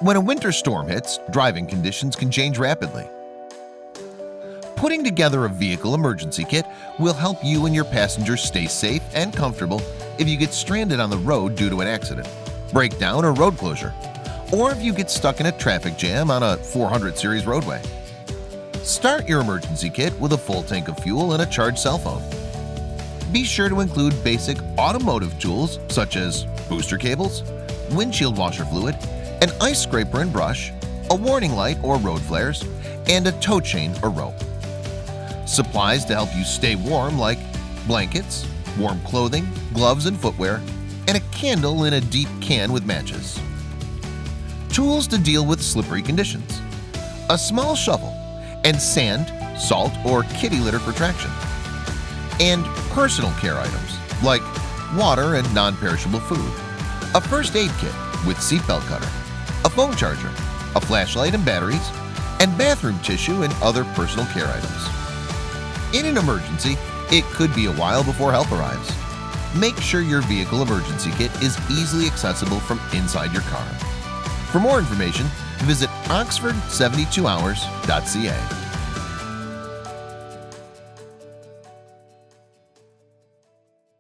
When a winter storm hits, driving conditions can change rapidly. Putting together a vehicle emergency kit will help you and your passengers stay safe and comfortable if you get stranded on the road due to an accident, breakdown, or road closure, or if you get stuck in a traffic jam on a 400 series roadway. Start your emergency kit with a full tank of fuel and a charged cell phone. Be sure to include basic automotive tools such as booster cables, windshield washer fluid, an ice scraper and brush, a warning light or road flares, and a tow chain or rope. Supplies to help you stay warm like blankets, warm clothing, gloves and footwear, and a candle in a deep can with matches. Tools to deal with slippery conditions, a small shovel, and sand, salt, or kitty litter for traction. And personal care items like water and non-perishable food, a first aid kit with seatbelt cutter, a phone charger, a flashlight and batteries, and bathroom tissue and other personal care items. In an emergency, it could be a while before help arrives. Make sure your vehicle emergency kit is easily accessible from inside your car. For more information, visit oxford72hours.ca.